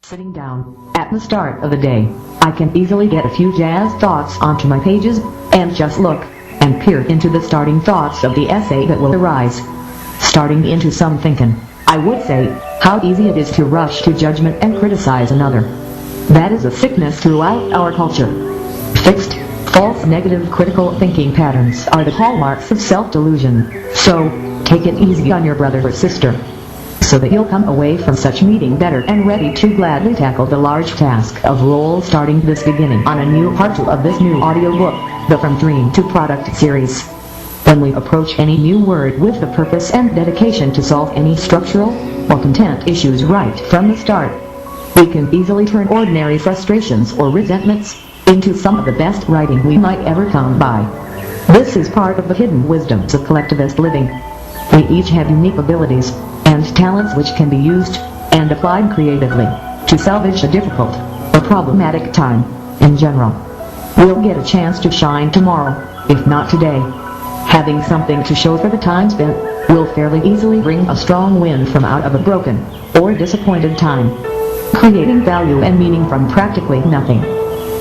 Sitting down at the start of the day, I can easily get a few jazz thoughts onto my pages, and just look and peer into the starting thoughts of the essay that will arise. Starting into some thinking, I would say, how easy it is to rush to judgment and criticize another. That is a sickness throughout our culture. Fixed, false negative critical thinking patterns are the hallmarks of self-delusion, so take it easy on your brother or sister, so that you'll come away from such meeting better and ready to gladly tackle the large task of role starting this beginning on a new part 2 of this new audiobook, the From Dream to Product series. When we approach any new word with the purpose and dedication to solve any structural or content issues right from the start, we can easily turn ordinary frustrations or resentments into some of the best writing we might ever come by. This is part of the hidden wisdoms of collectivist living. We each have unique abilities and talents which can be used and applied creatively to salvage a difficult or problematic time in general. We'll get a chance to shine tomorrow, if not today. Having something to show for the time spent will fairly easily bring a strong wind from out of a broken or disappointed time, creating value and meaning from practically nothing.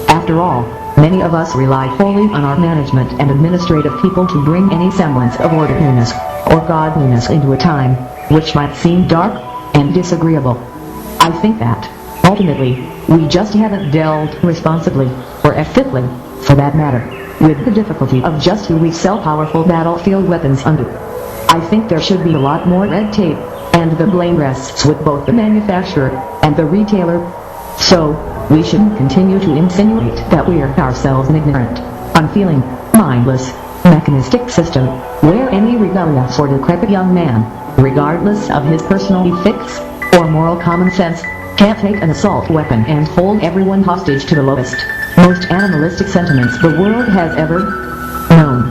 After all, many of us rely wholly on our management and administrative people to bring any semblance of orderliness or godliness into a time which might seem dark and disagreeable. I think that, ultimately, we just haven't dealt responsibly, or ethically, for that matter, with the difficulty of just who we sell powerful battlefield weapons under. I think there should be a lot more red tape, and the blame rests with both the manufacturer and the retailer. So, we shouldn't continue to insinuate that we're ourselves an ignorant, unfeeling, mindless, mechanistic system, where any rebellious or decrepit young man, regardless of his personal ethics or moral common sense, can't take an assault weapon and hold everyone hostage to the lowest, most animalistic sentiments the world has ever known,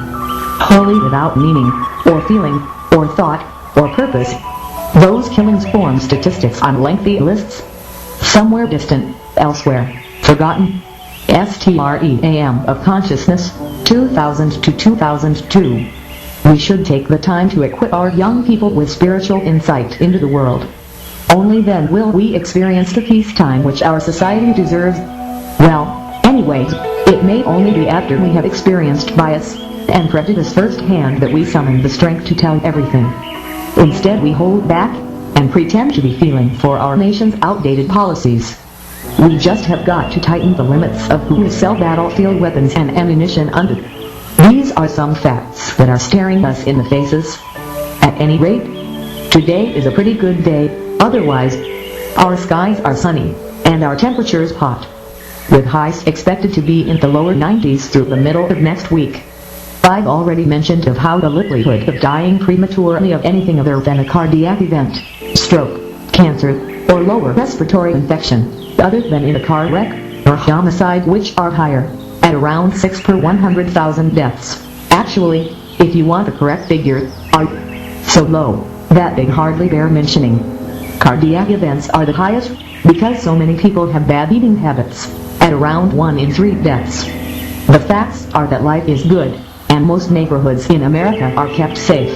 wholly without meaning, or feeling, or thought, or purpose. Those killings form statistics on lengthy lists, somewhere distant, elsewhere, forgotten. STREAM of consciousness, 2000 to 2002. We should take the time to equip our young people with spiritual insight into the world. Only then will we experience the peacetime which our society deserves. Well, anyways, it may only be after we have experienced bias and prejudice firsthand that we summon the strength to tell everything. Instead we hold back and pretend to be feeling for our nation's outdated policies. We just have got to tighten the limits of who we sell battlefield weapons and ammunition under. These are some facts that are staring us in the faces. At any rate, today is a pretty good day, otherwise, our skies are sunny, and our temperatures hot, with highs expected to be in the lower 90s through the middle of next week. I've already mentioned of how the likelihood of dying prematurely of anything other than a cardiac event, stroke, cancer, or lower respiratory infection, other than in a car wreck or homicide, which are higher, at around 6 per 100,000 deaths. Actually, if you want the correct figure, are so low that they hardly bear mentioning. Cardiac events are the highest because so many people have bad eating habits, at around 1 in 3 deaths. The facts are that life is good, and most neighborhoods in America are kept safe.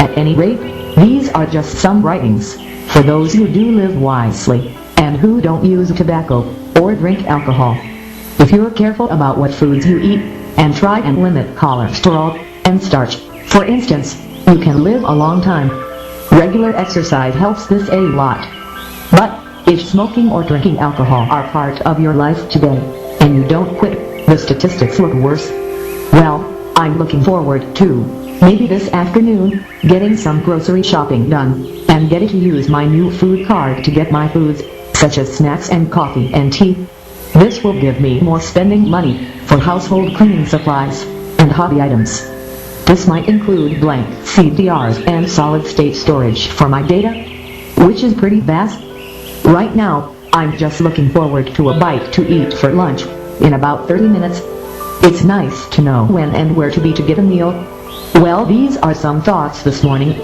At any rate, these are just some writings for those who do live wisely, and who don't use tobacco or drink alcohol. If you're careful about what foods you eat, and try and limit cholesterol and starch, for instance, you can live a long time. Regular exercise helps this a lot. But, if smoking or drinking alcohol are part of your life today, and you don't quit, the statistics look worse. Well, I'm looking forward to, maybe this afternoon, getting some grocery shopping done, and getting to use my new food card to get my foods, such as snacks and coffee and tea. This will give me more spending money for household cleaning supplies and hobby items. This might include blank CDRs and solid-state storage for my data, which is pretty vast. Right now, I'm just looking forward to a bite to eat for lunch in about 30 minutes. It's nice to know when and where to be to get a meal. Well, these are some thoughts this morning.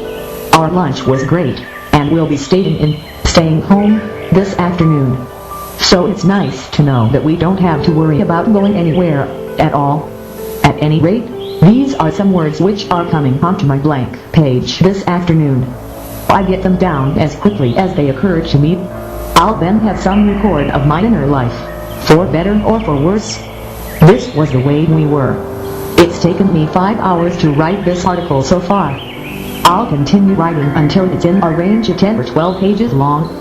Our lunch was great, and we'll be staying home this afternoon. So it's nice to know that we don't have to worry about going anywhere at all. At any rate, these are some words which are coming onto my blank page this afternoon. I get them down as quickly as they occur to me. I'll then have some record of my inner life, for better or for worse. This was the way we were. It's taken me 5 hours to write this article so far. I'll continue writing until it's in a range of 10 or 12 pages long.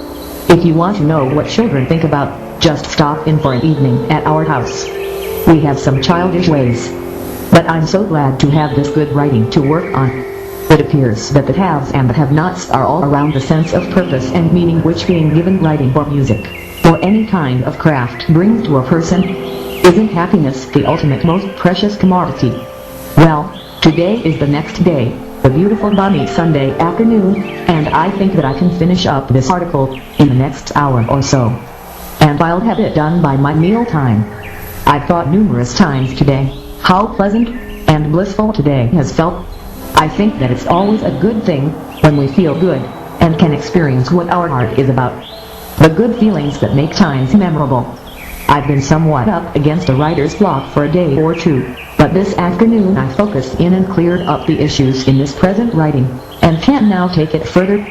If you want to know what children think about, just stop in for an evening at our house. We have some childish ways. But I'm so glad to have this good writing to work on. It appears that the haves and the have-nots are all around the sense of purpose and meaning which being given writing or music, or any kind of craft brings to a person. Isn't happiness the ultimate most precious commodity? Well, today is the next day, the beautiful balmy Sunday afternoon, and I think that I can finish up this article in the next hour or so. And I'll have it done by my meal time. I've thought numerous times today how pleasant and blissful today has felt. I think that it's always a good thing when we feel good and can experience what our heart is about. The good feelings that make times memorable. I've been somewhat up against a writer's block for a day or two, but this afternoon I focused in and cleared up the issues in this present writing, and can't now take it further.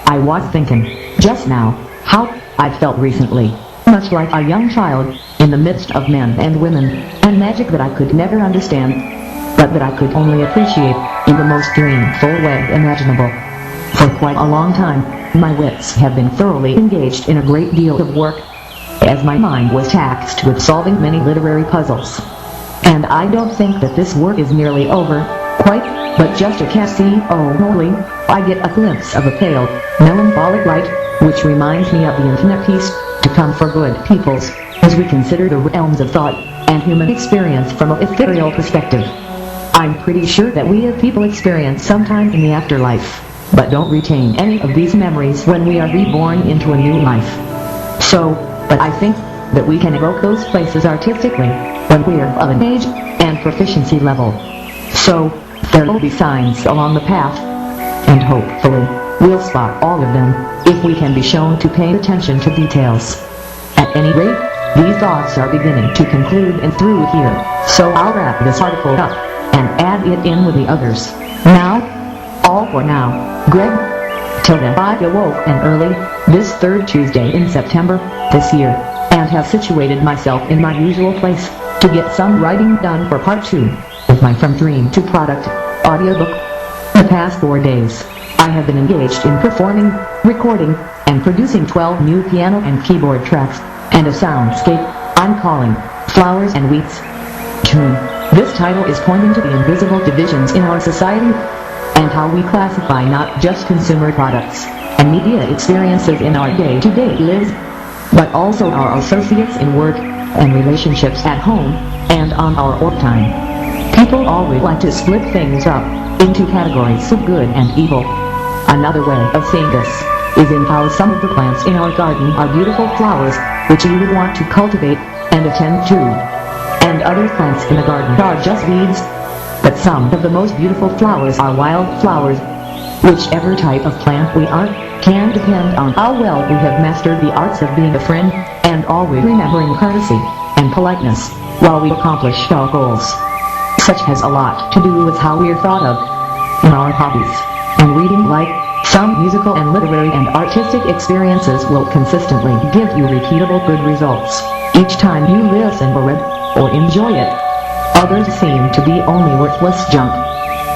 I was thinking, just now, how I've felt recently, much like a young child, in the midst of men and women, and magic that I could never understand, but that I could only appreciate in the most dreamful way imaginable. For quite a long time, my wits have been thoroughly engaged in a great deal of work, as my mind was taxed with solving many literary puzzles. And I don't think that this work is nearly over, quite, but just occasionally, I get a glimpse of a pale, melancholic light, which reminds me of the infinite peace to come for good peoples, as we consider the realms of thought and human experience from an ethereal perspective. I'm pretty sure that we as people experience sometime in the afterlife, but don't retain any of these memories when we are reborn into a new life. But I think that we can evoke those places artistically when we're of an age and proficiency level. So, there will be signs along the path, and hopefully, we'll spot all of them, if we can be shown to pay attention to details. At any rate, these thoughts are beginning to conclude and through here, so I'll wrap this article up, and add it in with the others. Now, all for now, Greg. Till then I awoke and early, this third Tuesday in September, this year, and have situated myself in my usual place, to get some writing done for part 2, of my From Dream to Product, audiobook. The past 4 days, I have been engaged in performing, recording, and producing 12 new piano and keyboard tracks, and a soundscape I'm calling Flowers and Weeds. Tune. This title is pointing to the invisible divisions in our society, and how we classify not just consumer products and media experiences in our day-to-day lives, but also our associates in work and relationships at home and on our off time. People always like to split things up into categories of good and evil. Another way of seeing this is in how some of the plants in our garden are beautiful flowers which you would want to cultivate and attend to, and other plants in the garden are just weeds. But some of the most beautiful flowers are wild flowers. Whichever type of plant we are, can depend on how well we have mastered the arts of being a friend, and always remembering courtesy and politeness, while we accomplish our goals. Such has a lot to do with how we are thought of in our hobbies, and reading like some musical and literary and artistic experiences will consistently give you repeatable good results, each time you listen or read, or enjoy it. Others seem to be only worthless junk,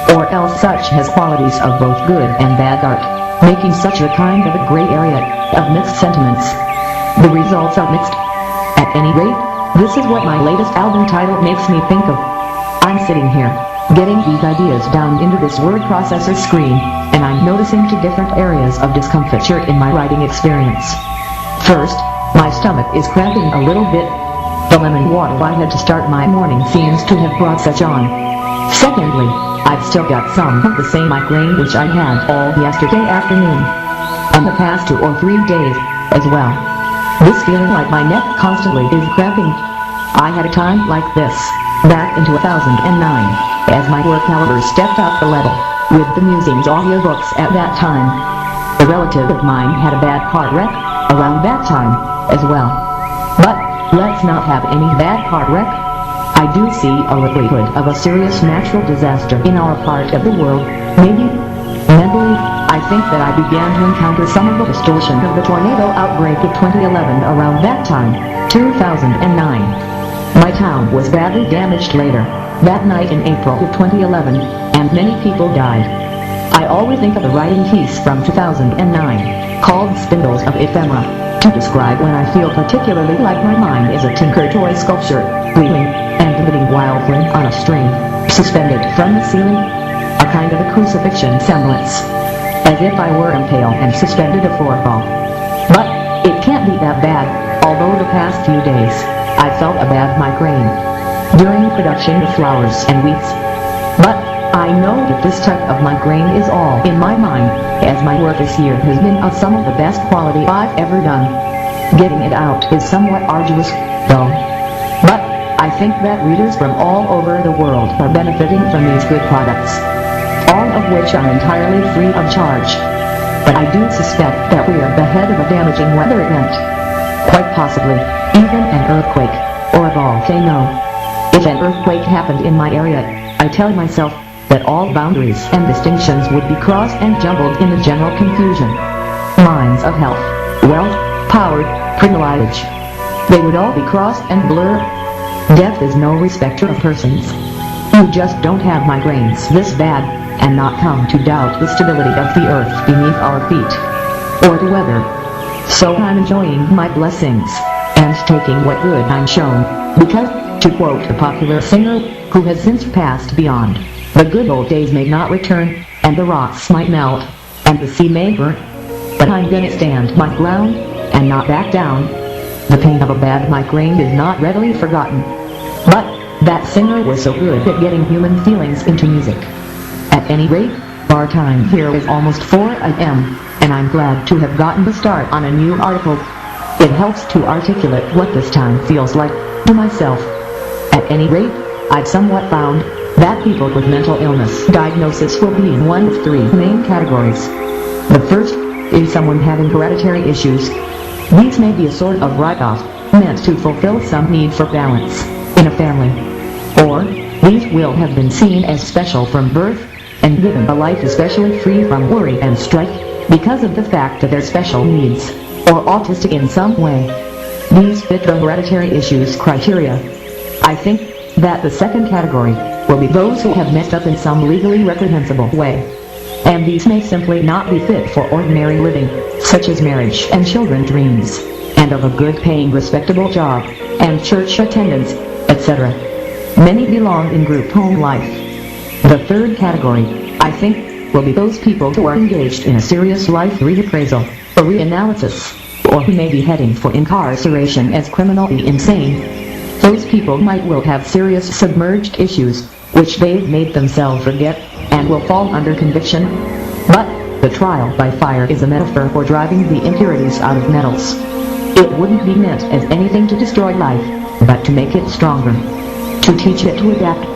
or else such has qualities of both good and bad art, making such a kind of a gray area of mixed sentiments. The results are mixed. At any rate, this is what my latest album title makes me think of. I'm sitting here, getting these ideas down into this word processor screen, and I'm noticing two different areas of discomfiture in my writing experience. First, my stomach is cramping a little bit. The lemon water I had to start my morning seems to have brought such on. Secondly, I've still got some of the same migraine which I had all yesterday afternoon, and the past 2 or 3 days, as well. This feeling like my neck constantly is cramping. I had a time like this, back in 2009, as my work hours stepped up a level, with the Musings audiobooks at that time. A relative of mine had a bad car wreck, around that time, as well. But, let's not have any bad car wreck. I do see a likelihood of a serious natural disaster in our part of the world, maybe. Mentally, I think that I began to encounter some of the distortion of the tornado outbreak of 2011 around that time, 2009. My town was badly damaged later, that night in April of 2011, and many people died. I always think of the writing piece from 2009, called Spindles of Ephemera, to describe when I feel particularly like my mind is a tinker toy sculpture, gleaming and living wildly on a string, suspended from the ceiling, a kind of a crucifixion semblance, as if I were impaled and suspended a foreball. But it can't be that bad, although the past few days, I felt a bad migraine during production of Flowers and Weeds. But I know that this type of migraine is all in my mind, as my work this year has been of some of the best quality I've ever done. Getting it out is somewhat arduous, though. But I think that readers from all over the world are benefiting from these good products, all of which are entirely free of charge. But I do suspect that we are the head of a damaging weather event. Quite possibly, even an earthquake, or a volcano. If an earthquake happened in my area, I tell myself that all boundaries and distinctions would be crossed and jumbled in the general confusion. Lines of health, wealth, power, privilege. They would all be crossed and blurred. Death is no respecter of persons. You just don't have migraines this bad, and not come to doubt the stability of the earth beneath our feet, or the weather. So I'm enjoying my blessings, and taking what good I'm shown, because, to quote a popular singer, who has since passed beyond, the good old days may not return, and the rocks might melt, and the sea may burn, but I'm gonna stand my ground, and not back down. The pain of a bad migraine is not readily forgotten. But that singer was so good at getting human feelings into music. At any rate, our time here is almost 4 a.m., and I'm glad to have gotten the start on a new article. It helps to articulate what this time feels like to myself. At any rate, I've somewhat found that people with mental illness diagnosis will be in one of 3 main categories. The first is someone having hereditary issues. These may be a sort of write-off, meant to fulfill some need for balance in a family. Or, these will have been seen as special from birth, and given a life especially free from worry and strife, because of the fact that they're special needs, or autistic in some way. These fit the hereditary issues criteria. I think that the second category will be those who have messed up in some legally reprehensible way. And these may simply not be fit for ordinary living, such as marriage and children dreams, and of a good paying respectable job, and church attendance, etc. Many belong in group home life. The third category, I think, will be those people who are engaged in a serious life reappraisal, or reanalysis, or who may be heading for incarceration as criminally insane. Those people might well have serious submerged issues, which they've made themselves forget, and will fall under conviction. But the trial by fire is a metaphor for driving the impurities out of metals. It wouldn't be meant as anything to destroy life, but to make it stronger, to teach it to adapt.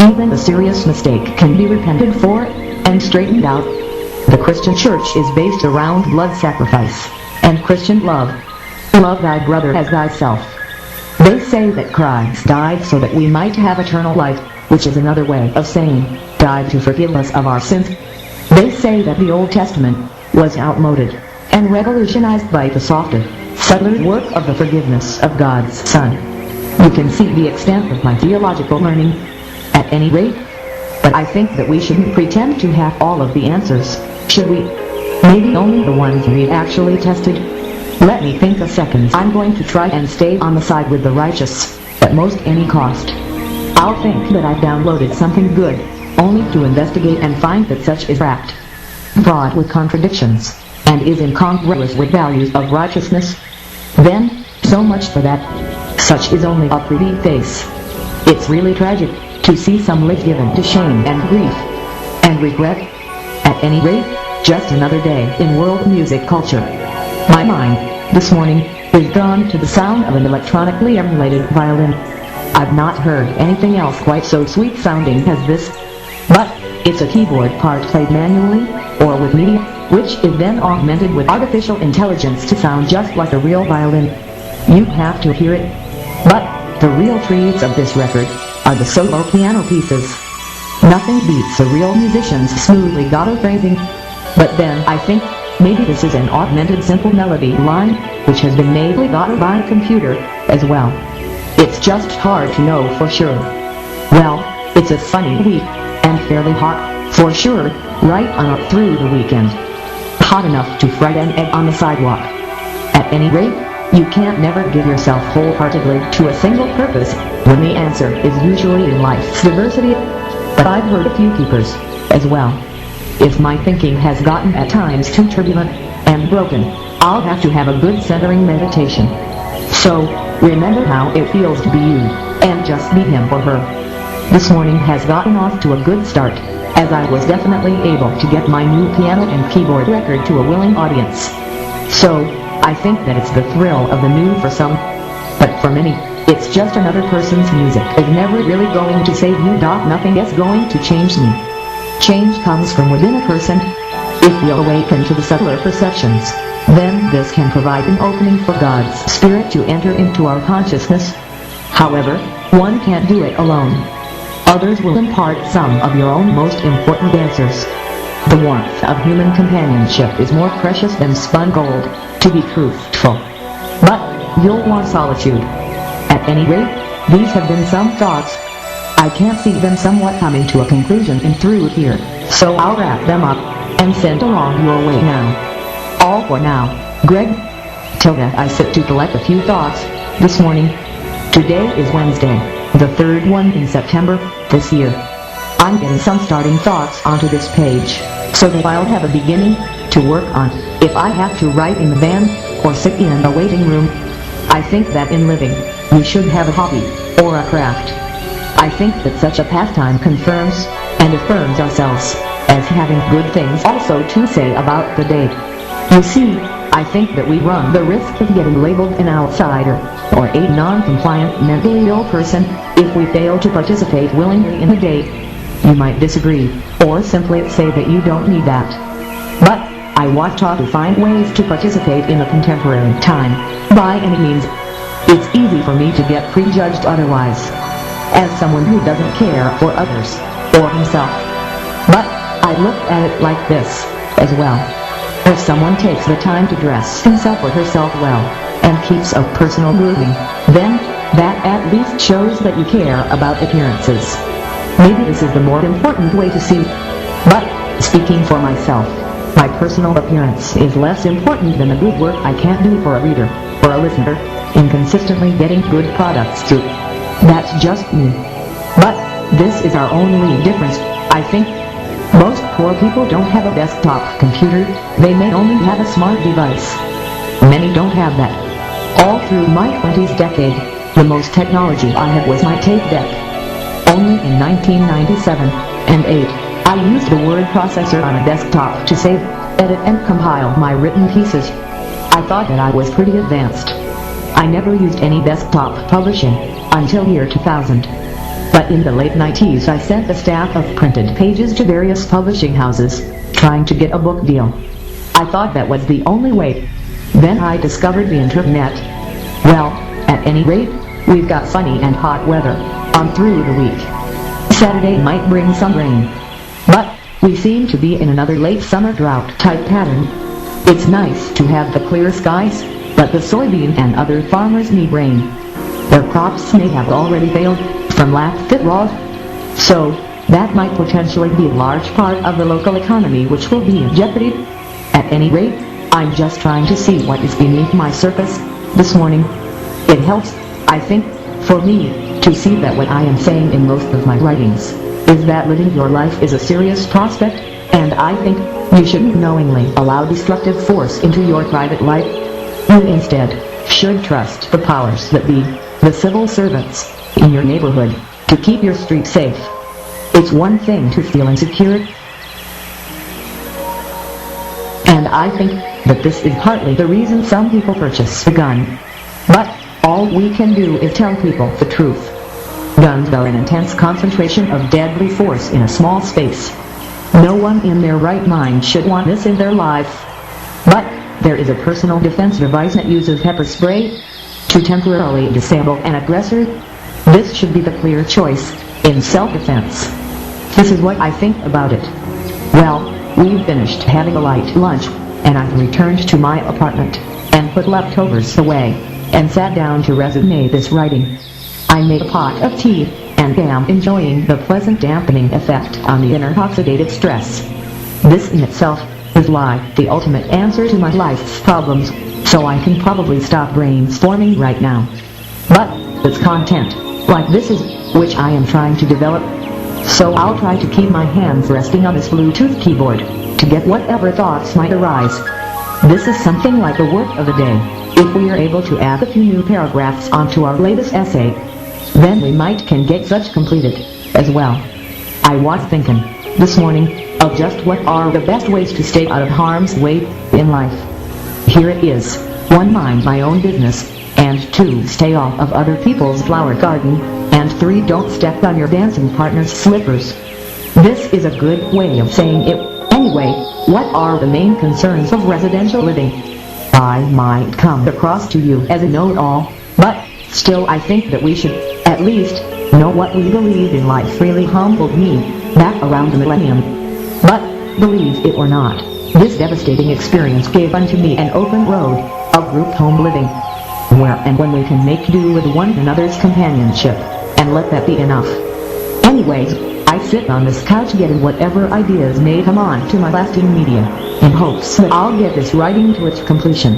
Even a serious mistake can be repented for and straightened out. The Christian church is based around blood sacrifice and Christian love. Love thy brother as thyself. They say that Christ died so that we might have eternal life, which is another way of saying, died to forgive us of our sins. They say that the Old Testament was outmoded and revolutionized by the softer, subtler work of the forgiveness of God's Son. You can see the extent of my theological learning, at any rate. But I think that we shouldn't pretend to have all of the answers, should we? Maybe only the ones we've actually tested. Let me think a second. I'm going to try and stay on the side with the righteous, at most any cost. I'll think that I've downloaded something good, only to investigate and find that such is wrapped, fraught with contradictions, and is incongruous with values of righteousness. Then, so much for that. Such is only a pretty face. It's really tragic to see some live given to shame and grief and regret. At any rate, just another day in world music culture. My mind, this morning, is drawn to the sound of an electronically emulated violin. I've not heard anything else quite so sweet sounding as this. But it's a keyboard part played manually, or with media, which is then augmented with artificial intelligence to sound just like a real violin. You have to hear it. But the real treats of this record are the solo piano pieces. Nothing beats a real musician's smooth legato phrasing. But then I think, maybe this is an augmented simple melody line, which has been made by a computer, as well. It's just hard to know for sure. Well, it's a sunny week, and fairly hot, for sure, right on up through the weekend. Hot enough to fry an egg on the sidewalk. At any rate, you can't never give yourself wholeheartedly to a single purpose, when the answer is usually in life's diversity. But I've heard a few keepers, as well. If my thinking has gotten at times too turbulent and broken, I'll have to have a good centering meditation. So, remember how it feels to be you, and just be him or her. This morning has gotten off to a good start, as I was definitely able to get my new piano and keyboard record to a willing audience. So, I think that it's the thrill of the new for some, but for many, it's just another person's music is never really going to save you. Nothing is going to change me. Change comes from within a person. If we awaken to the subtler perceptions, then this can provide an opening for God's Spirit to enter into our consciousness. However, one can't do it alone. Others will impart some of your own most important answers. The warmth of human companionship is more precious than spun gold, to be truthful. But you'll want solitude. At any rate, these have been some thoughts. I can't see them somewhat coming to a conclusion and through here, so I'll wrap them up and send along your way now. All for now, Greg. Till then I sit to collect a few thoughts this morning. Today is Wednesday, the third one in September this year. I'm getting some starting thoughts onto this page, so that I'll have a beginning to work on if I have to write in the van or sit in a waiting room. I think that in living, we should have a hobby or a craft. I think that such a pastime confirms and affirms ourselves as having good things also to say about the day. You see, I think that we run the risk of getting labeled an outsider or a non-compliant mentally ill person if we fail to participate willingly in the day. You might disagree, or simply say that you don't need that. But I want to find ways to participate in the contemporary time, by any means. It's easy for me to get prejudged otherwise, as someone who doesn't care for others, or himself. But I look at it like this, as well. If someone takes the time to dress himself or herself well, and keeps a personal grooming, then that at least shows that you care about appearances. Maybe this is the more important way to see. But, speaking for myself, my personal appearance is less important than the good work I can't do for a reader, or a listener, in consistently getting good products through. That's just me. But, this is our only difference, I think. Most poor people don't have a desktop computer, they may only have a smart device. Many don't have that. All through my 20s decade, the most technology I had was my tape deck. Only in 1997 and 8, I used the word processor on a desktop to save, edit and compile my written pieces. I thought that I was pretty advanced. I never used any desktop publishing until year 2000. But in the late 90s I sent a stack of printed pages to various publishing houses, trying to get a book deal. I thought that was the only way. Then I discovered the internet. Well, at any rate, we've got sunny and hot weather on through the week. Saturday might bring some rain. But we seem to be in another late summer drought type pattern. It's nice to have the clear skies, but the soybean and other farmers need rain. Their crops may have already failed from lack of raw, so that might potentially be a large part of the local economy which will be in jeopardy. At any rate, I'm just trying to see what is beneath my surface this morning. It helps, I think, for me to see that what I am saying in most of my writings is that living your life is a serious prospect, and I think you shouldn't knowingly allow destructive force into your private life. You instead should trust the powers that be, the civil servants in your neighborhood, to keep your street safe. It's one thing to feel insecure, and I think that this is partly the reason some people purchase a gun. But all we can do is tell people the truth. Guns are an intense concentration of deadly force in a small space. No one in their right mind should want this in their life. But there is a personal defense device that uses pepper spray to temporarily disable an aggressor. This should be the clear choice in self-defense. This is what I think about it. Well, we've finished having a light lunch, and I've returned to my apartment, and put leftovers away, and sat down to resume this writing. I made a pot of tea, and am enjoying the pleasant dampening effect on the inner oxidative stress. This in itself is like the ultimate answer to my life's problems, so I can probably stop brainstorming right now. But it's content like this is which I am trying to develop, so I'll try to keep my hands resting on this Bluetooth keyboard to get whatever thoughts might arise. This is something like a work of the day. If we are able to add a few new paragraphs onto our latest essay, then we might can get such completed as well. I was thinking this morning of just what are the best ways to stay out of harm's way in life. Here it is: 1. Mind my own business, and 2. Stay off of other people's flower garden, and 3. Don't step on your dancing partner's slippers. This is a good way of saying it. Anyway, what are the main concerns of residential living? I might come across to you as a know-it-all, but still I think that we should at least know what we believe in. Life really humbled me back around the millennium. But, believe it or not, this devastating experience gave unto me an open road of group home living, where and when we can make do with one another's companionship, and let that be enough. Anyways, I sit on this couch getting whatever ideas may come on to my lasting media, in hopes that I'll get this writing to its completion.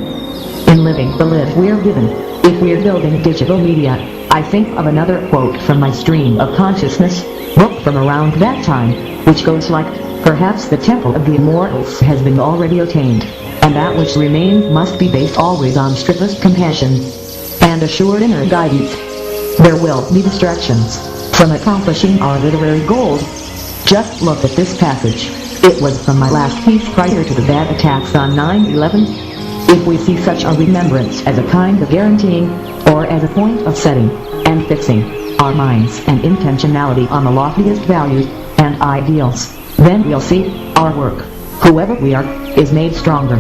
In living the life we're given, if we're building digital media, I think of another quote from my Stream of Consciousness book from around that time, which goes like, perhaps the temple of the immortals has been already attained, and that which remains must be based always on strictest compassion and assured inner guidance. There will be distractions from accomplishing our literary goals. Just look at this passage. It was from my last piece prior to the bad attacks on 9/11. If we see such a remembrance as a kind of guaranteeing, or as a point of setting and fixing our minds and intentionality on the loftiest values and ideals, then we'll see our work, whoever we are, is made stronger.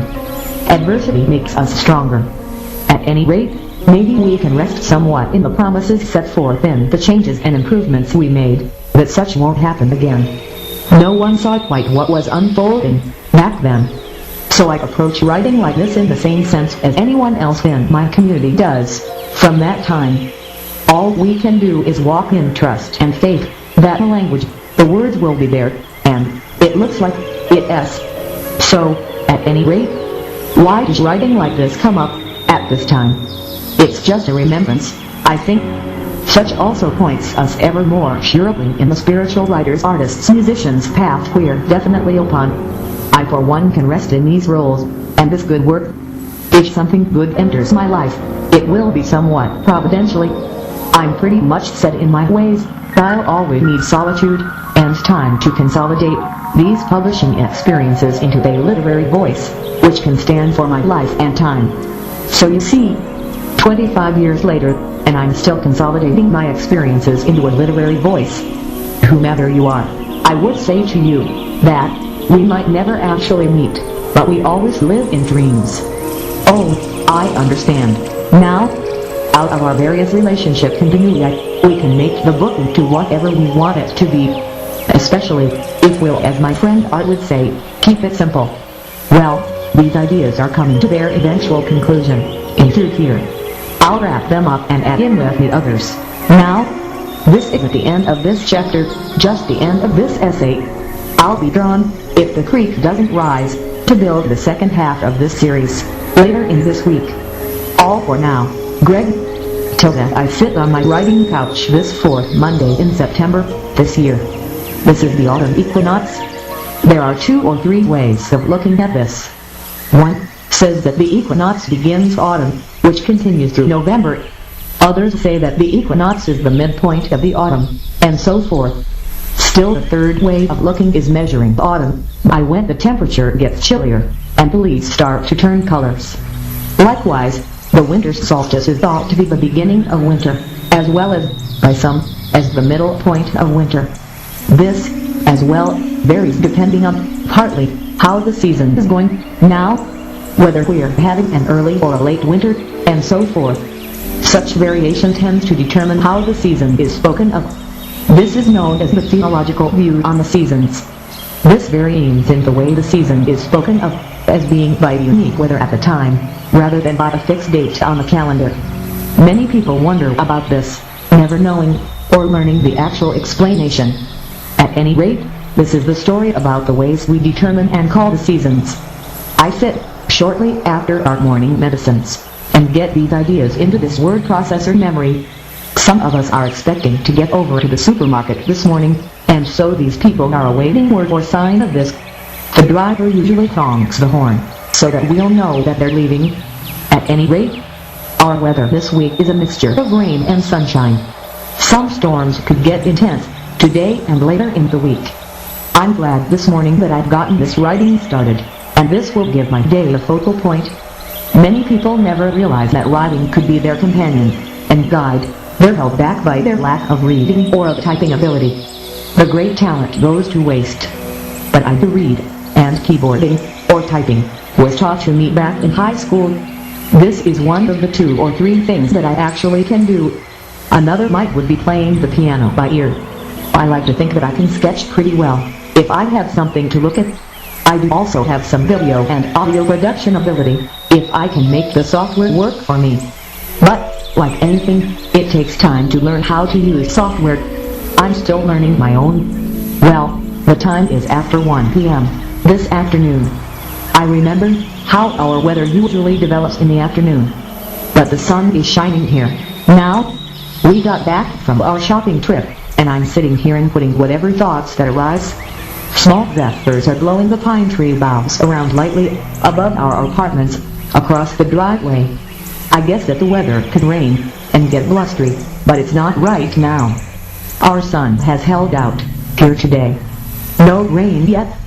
Adversity makes us stronger. At any rate, maybe we can rest somewhat in the promises set forth in the changes and improvements we made, that such won't happen again. No one saw quite what was unfolding back then, so I approach writing like this in the same sense as anyone else in my community does. From that time, all we can do is walk in trust and faith that the language, the words will be there, and it looks like it is. So, at any rate, why does writing like this come up at this time? It's just a remembrance, I think. Such also points us ever more surely in the spiritual writers, artists, musicians' path we're definitely upon. I for one can rest in these roles, and this good work. If something good enters my life, it will be somewhat providentially. I'm pretty much set in my ways, I'll always need solitude and time to consolidate these publishing experiences into a literary voice, which can stand for my life and time. So you see, 25 years later, and I'm still consolidating my experiences into a literary voice. Whomever you are, I would say to you that we might never actually meet, but we always live in dreams. Oh, I understand. Now, out of our various relationship continuity, we can make the book into whatever we want it to be. Especially, if we'll, as my friend Art would say, keep it simple. Well, these ideas are coming to their eventual conclusion, in through here. I'll wrap them up and add in with the others. Now, this isn't the end of this chapter, just the end of this essay. I'll be drawn, if the creek doesn't rise, to build the second half of this series, later in this week. All for now, Greg. Till then I sit on my writing couch this fourth Monday in September, this year. This is the autumn equinox. There are 2 or 3 ways of looking at this. One says that the equinox begins autumn, which continues through November. Others say that the equinox is the midpoint of the autumn, and so forth. Still, the third way of looking is measuring autumn by when the temperature gets chillier, and the leaves start to turn colors. Likewise, the winter solstice is thought to be the beginning of winter, as well as, by some, as the middle point of winter. This, as well, varies depending on, partly, how the season is going now, whether we're having an early or a late winter, and so forth. Such variation tends to determine how the season is spoken of. This is known as the theological view on the seasons. This varies in the way the season is spoken of, as being by unique weather at the time, rather than by a fixed date on the calendar. Many people wonder about this, never knowing, or learning the actual explanation. At any rate, this is the story about the ways we determine and call the seasons. I sit, shortly after our morning medicines, and get these ideas into this word processor memory. Some of us are expecting to get over to the supermarket this morning, and so these people are awaiting word or sign of this. The driver usually honks the horn, so that we'll know that they're leaving. At any rate, our weather this week is a mixture of rain and sunshine. Some storms could get intense today and later in the week. I'm glad this morning that I've gotten this writing started, and this will give my day a focal point. Many people never realize that writing could be their companion and guide. They're held back by their lack of reading or of typing ability. The great talent goes to waste. But I do read, and keyboarding, or typing, was taught to me back in high school. This is one of the 2 or 3 things that I actually can do. Another would be playing the piano by ear. I like to think that I can sketch pretty well, if I have something to look at. I do also have some video and audio production ability, if I can make the software work for me. But, like anything, it takes time to learn how to use software. I'm still learning my own. Well, the time is after 1 p.m. this afternoon. I remember how our weather usually develops in the afternoon. But the sun is shining here now. We got back from our shopping trip, and I'm sitting here inputting whatever thoughts that arise. Small zephyrs are blowing the pine tree boughs around lightly above our apartments, across the driveway. I guess that the weather could rain and get blustery, but it's not right now. Our sun has held out here today. No rain yet,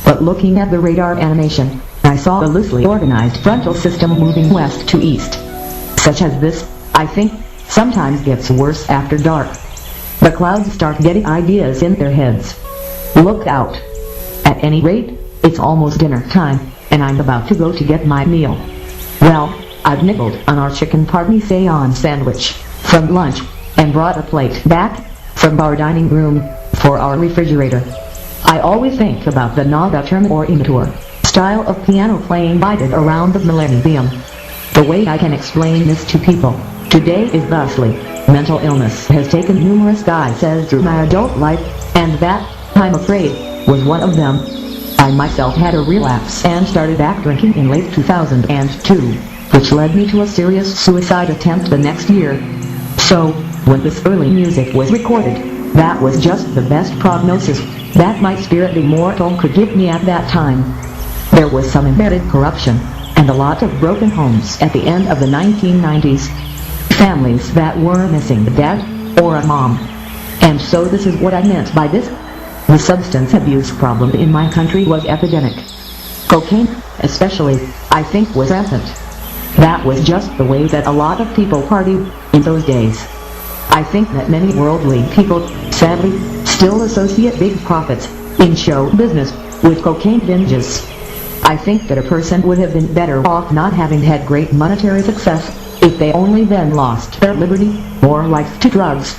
but looking at the radar animation, I saw a loosely organized frontal system moving west to east. Such as this, I think, sometimes gets worse after dark. The clouds start getting ideas in their heads. Look out. At any rate, it's almost dinner time, and I'm about to go to get my meal. Well, I've nibbled on our chicken parmesan sandwich from lunch, and brought a plate back from our dining room for our refrigerator. I always think about the nocturne or immature style of piano playing bided around the millennium. The way I can explain this to people today is thusly. Mental illness has taken numerous guises through my adult life, and that, I'm afraid, was one of them. I myself had a relapse and started back drinking in late 2002, which led me to a serious suicide attempt the next year. So, when this early music was recorded, that was just the best prognosis that my spirit immortal could give me at that time. There was some embedded corruption, and a lot of broken homes at the end of the 1990s. Families that were missing a dad or a mom. And so this is what I meant by this. The substance abuse problem in my country was epidemic. Cocaine, especially, I think was rampant. That was just the way that a lot of people partied in those days. I think that many worldly people, sadly, still associate big profits in show business with cocaine binges. I think that a person would have been better off not having had great monetary success if they only then lost their liberty or life to drugs.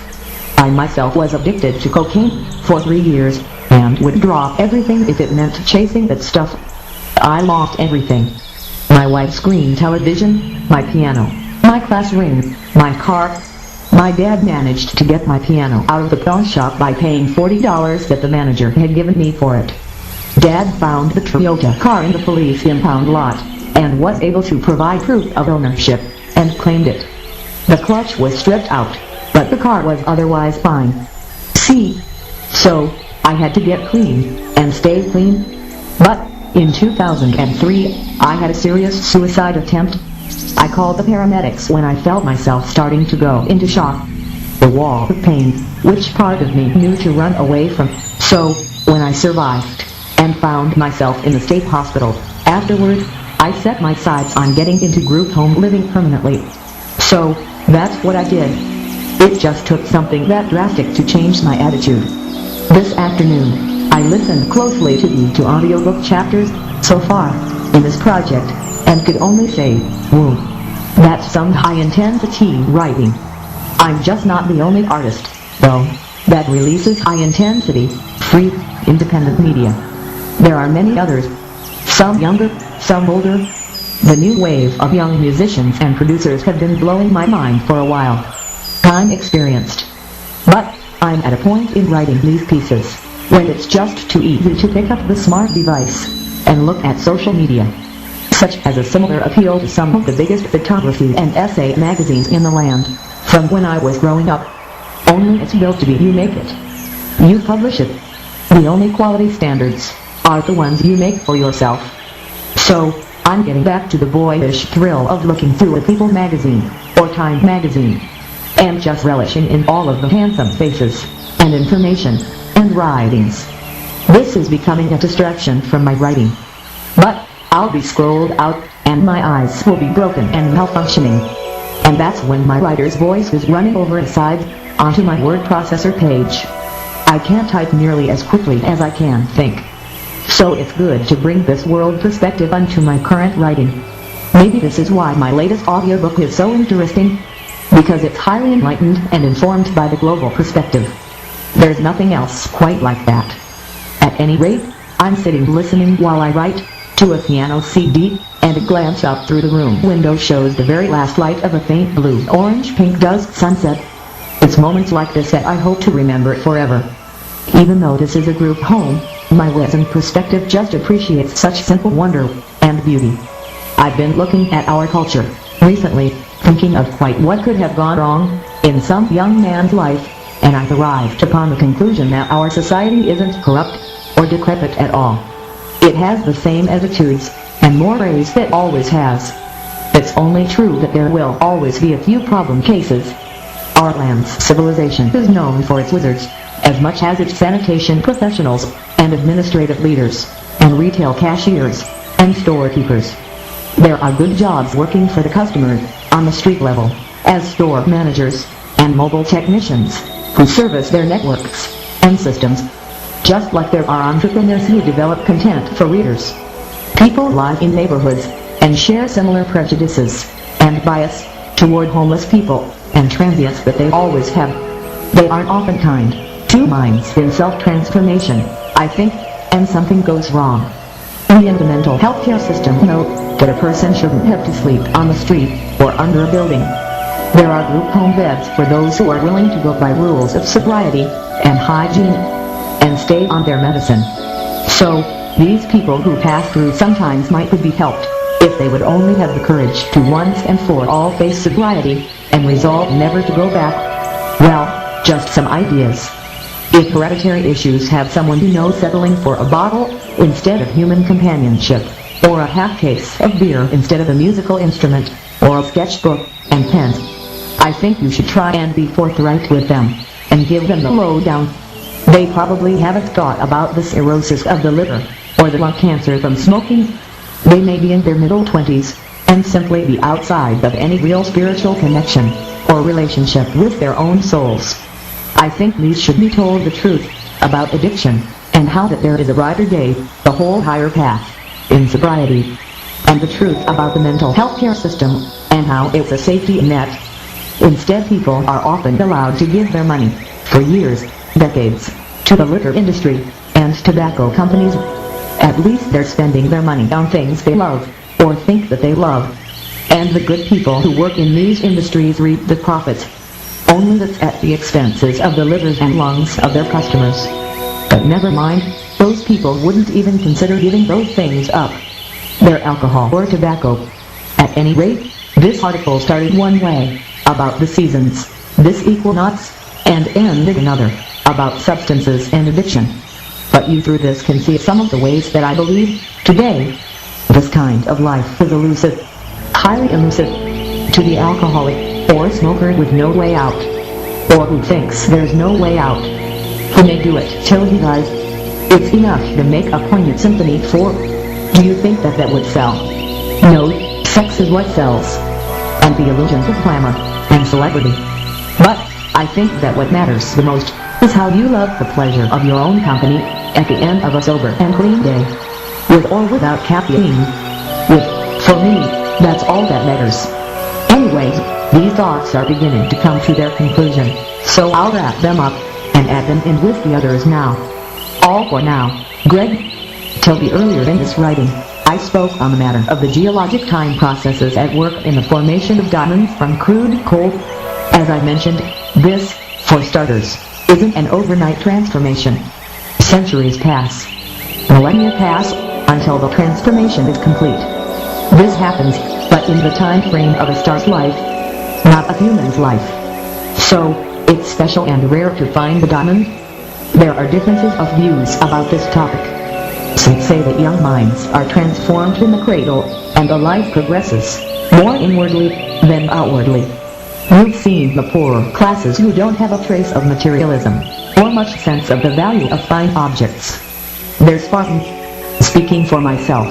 I myself was addicted to cocaine for 3 years, and would drop everything if it meant chasing that stuff. I lost everything. My wife's screen television, my piano, my class ring, my car. My dad managed to get my piano out of the pawn shop by paying $40 that the manager had given me for it. Dad found the Toyota car in the police impound lot, and was able to provide proof of ownership, and claimed it. The clutch was stripped out, but the car was otherwise fine. See? So, I had to get clean, and stay clean. But, in 2003, I had a serious suicide attempt. I called the paramedics when I felt myself starting to go into shock. The wall of pain, which part of me knew to run away from. So, when I survived, and found myself in the state hospital, afterward, I set my sights on getting into group home living permanently. So, that's what I did. It just took something that drastic to change my attitude. This afternoon, I listened closely to the 2 audiobook chapters so far in this project, and could only say, whoa, that's some high-intensity writing. I'm just not the only artist, though, that releases high-intensity, free, independent media. There are many others, some younger, some older. The new wave of young musicians and producers have been blowing my mind for a while. I'm experienced. But I'm at a point in writing these pieces when it's just too easy to pick up the smart device and look at social media, such as a similar appeal to some of the biggest photography and essay magazines in the land, from when I was growing up. Only it's built to be you make it. You publish it. The only quality standards are the ones you make for yourself. So, I'm getting back to the boyish thrill of looking through a People magazine, or Time magazine, and just relishing in all of the handsome faces, and information, and writings. This is becoming a distraction from my writing. But, I'll be scrolled out, and my eyes will be broken and malfunctioning. And that's when my writer's voice is running over the sides, onto my word processor page. I can't type nearly as quickly as I can think. So it's good to bring this world perspective onto my current writing. Maybe this is why my latest audiobook is so interesting, because it's highly enlightened and informed by the global perspective. There's nothing else quite like that. At any rate, I'm sitting listening while I write, to a piano CD, and a glance out through the room window shows the very last light of a faint blue orange-pink dusk sunset. It's moments like this that I hope to remember forever. Even though this is a group home, my wisdom perspective just appreciates such simple wonder and beauty. I've been looking at our culture recently, thinking of quite what could have gone wrong in some young man's life, and I've arrived upon the conclusion that our society isn't corrupt or decrepit at all. It has the same attitudes and mores it always has. It's only true that there will always be a few problem cases. Our land's civilization is known for its wizards, as much as its sanitation professionals, and administrative leaders, and retail cashiers, and storekeepers. There are good jobs working for the customers, on the street level, as store managers, and mobile technicians, who service their networks, and systems. Just like there are entrepreneurs who develop content for readers. People live in neighborhoods, and share similar prejudices, and bias, toward homeless people, and transients that they always have. They aren't often kind. Two minds in self-transformation, I think, and something goes wrong. We in the mental health care system know that a person shouldn't have to sleep on the street, or under a building. There are group home beds for those who are willing to go by rules of sobriety, and hygiene, and stay on their medicine. So, these people who pass through sometimes might could be helped, if they would only have the courage to once and for all face sobriety, and resolve never to go back. Well, just some ideas. If hereditary issues have someone you know settling for a bottle instead of human companionship, or a half case of beer instead of a musical instrument, or a sketchbook and pens, I think you should try and be forthright with them, and give them the lowdown. They probably haven't thought about the cirrhosis of the liver, or the lung cancer from smoking. They may be in their middle 20s, and simply be outside of any real spiritual connection, or relationship with their own souls. I think these should be told the truth about addiction, and how that there is a brighter day, the whole higher path, in sobriety, and the truth about the mental health care system, and how it's a safety net. Instead, people are often allowed to give their money, for years, decades, to the liquor industry, and tobacco companies. At least they're spending their money on things they love, or think that they love. And the good people who work in these industries reap the profits. Only that's at the expenses of the livers and lungs of their customers. But never mind, those people wouldn't even consider giving those things up. Their alcohol or tobacco. At any rate, this article started one way, about the seasons, this equinox, and ended another, about substances and addiction. But you through this can see some of the ways that I believe, today, this kind of life is elusive, highly elusive, to the alcoholic, or smoker with no way out, or who thinks there's no way out. He may do it till he dies. It's enough to make a poignant symphony for. Do you think that that would sell? No, sex is what sells, and the illusions of glamour and celebrity. But I think that what matters the most is how you love the pleasure of your own company at the end of a sober and clean day, with or without caffeine. For me, that's all that matters. Anyways, these thoughts are beginning to come to their conclusion, so I'll wrap them up, and add them in with the others now. All for now, Greg. Till the earlier in this writing, I spoke on the matter of the geologic time processes at work in the formation of diamonds from crude coal. As I mentioned, this, for starters, isn't an overnight transformation. Centuries pass, millennia pass, until the transformation is complete. This happens, but in the time frame of a star's life, not a human's life. So, it's special and rare to find the diamond. There are differences of views about this topic. Some say that young minds are transformed in the cradle, and the life progresses, more inwardly than outwardly. You've seen the poorer classes who don't have a trace of materialism, or much sense of the value of fine objects. They're Spartan. Speaking for myself,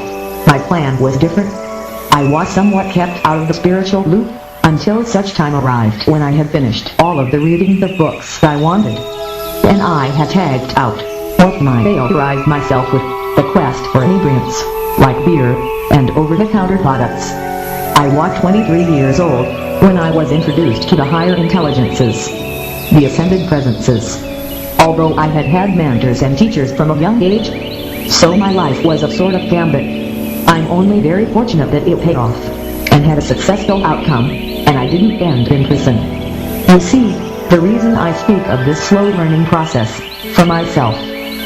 my plan was different. I was somewhat kept out of the spiritual loop, until such time arrived when I had finished all of the reading the books I wanted. And I had tagged out, or familiarized myself with, the quest for inebriants, like beer, and over-the-counter products. I was 23 years old, when I was introduced to the higher intelligences, the ascended presences. Although I had had mentors and teachers from a young age, so my life was a sort of gambit. I'm only very fortunate that it paid off, and had a successful outcome, and I didn't end in prison. You see, the reason I speak of this slow learning process, for myself,